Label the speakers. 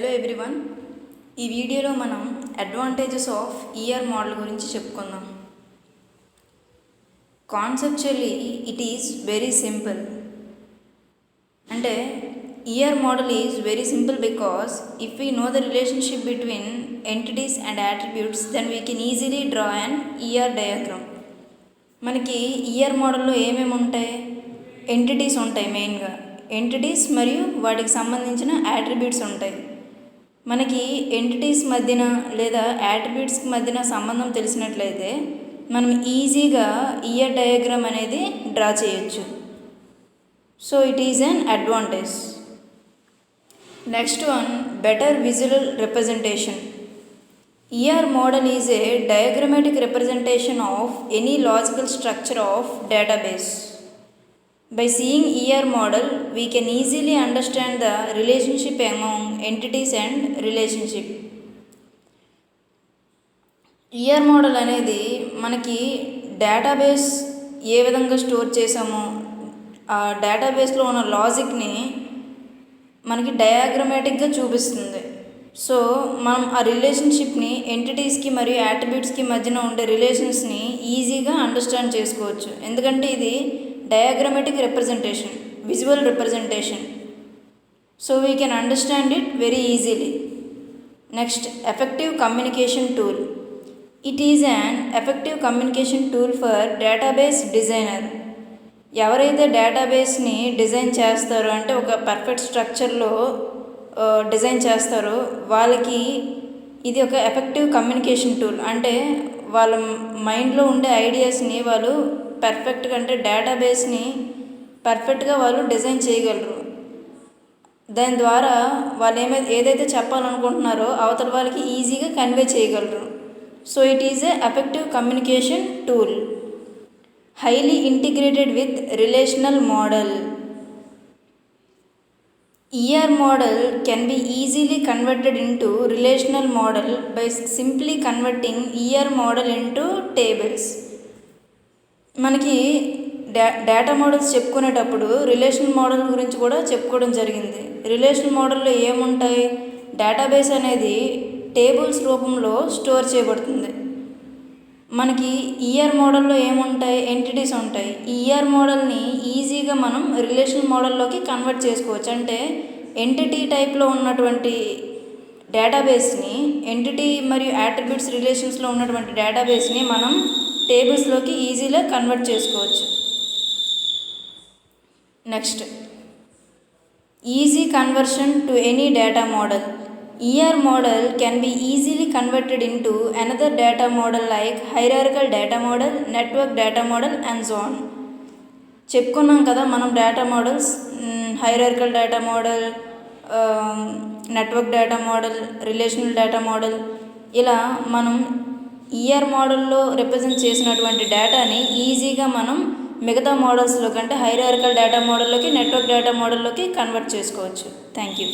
Speaker 1: Hello everyone, ఈ వీడియోలో మనం అడ్వాంటేజెస్ ఆఫ్ ఈఆర్ మోడల్ గురించి చెప్పుకుందాం. Conceptually it is very simple. అంటే ER model is very simple because if we know the relationship between entities and attributes then we can easily draw an ER diagram. మనకి ER మోడల్లో ఏమేమి ఉంటాయి? Entities ఉంటాయి, మెయిన్గా entities మరియు వాటికి సంబంధించిన యాట్రిబ్యూట్స్ ఉంటాయి. మనకి ఎంటిటీస్ మధ్యన లేదా యాట్రిబ్యూట్స్కి మధ్యన సంబంధం తెలిసినట్లయితే మనం ఈజీగా ఈఆర్ డయాగ్రామ్ అనేది డ్రా చేయొచ్చు. So it is an advantage. Next one, better visual representation. ER model is a diagrammatic representation of any logical structure of database. By seeing ER model, we can easily understand the relationship among entities and relationship. ER model అనేది మనకి database ఏ విధంగా store చేసామో ఆ డేటాబేస్లో ఉన్న లాజిక్ని మనకి డయాగ్రమాటిక్గా చూపిస్తుంది. So మనం ఆ రిలేషన్షిప్ని ఎంటిటీస్కి మరియు యాట్రిబ్యూట్స్కి మధ్యన ఉండే రిలేషన్స్ని ఈజీగా అండర్స్టాండ్ చేసుకోవచ్చు. ఎందుకంటే ఇది diagrammatic representation, visual representation, so we can understand it very easily. Next, effective communication tool. It is an effective communication tool for database designer. ఎవరైతే డేటాబేస్ని డిజైన్ చేస్తారో, అంటే ఒక పర్ఫెక్ట్ స్ట్రక్చర్లో డిజైన్ చేస్తారో వాళ్ళకి ఇది ఒక ఎఫెక్టివ్ కమ్యూనికేషన్ టూల్. అంటే వాళ్ళ మైండ్లో ఉండే ఐడియాస్ని వాళ్ళు పర్ఫెక్ట్గా, అంటే డేటాబేస్ని పర్ఫెక్ట్గా వాళ్ళు డిజైన్ చేయగలరు. దాని ద్వారా వాళ్ళు ఏదైతే చెప్పాలనుకుంటున్నారో అవతల వాళ్ళకి ఈజీగా కన్వే చేయగలరు. So it is a effective communication tool. Highly integrated with relational model. ER model can be easily converted into relational model by simply converting ER model into tables. మనకి డేటా మోడల్స్ చెప్పుకునేటప్పుడు relational model గురించి కూడా చెప్పుకోవడం జరిగింది. Relational మోడల్లో ఏముంటాయి? Database అనేది tables రూపంలో స్టోర్ చేయబడుతుంది. మనకి ఈఆర్ మోడల్లో ఏముంటాయి? ఎంటిటీస్ ఉంటాయి. ఈఆర్ మోడల్ని ఈజీగా మనం రిలేషనల్ మోడల్లోకి కన్వర్ట్ చేసుకోవచ్చు. అంటే ఎంటిటీ టైప్లో ఉన్నటువంటి డేటాబేస్ని, ఎంటిటీ మరియు యాట్రిబ్యూట్స్ రిలేషన్స్లో ఉన్నటువంటి డేటాబేస్ని మనం టేబుల్స్లోకి ఈజీగా కన్వర్ట్ చేసుకోవచ్చు. Next, easy conversion to any data model. ER model can be easily converted into another data model like hierarchical data model, network data model and so on. చెప్పుకున్నాం కదా మనం data models, hierarchical data model, network data model, relational data model. ఇలా మనం ER మోడల్లో represent చేసినటువంటి డేటాని ఈజీగా మనం మిగతా మోడల్స్లో కంటే హైరార్కికల్ డేటా మోడల్లోకి, నెట్వర్క్ డేటా మోడల్లోకి కన్వర్ట్ చేసుకోవచ్చు. Thank you.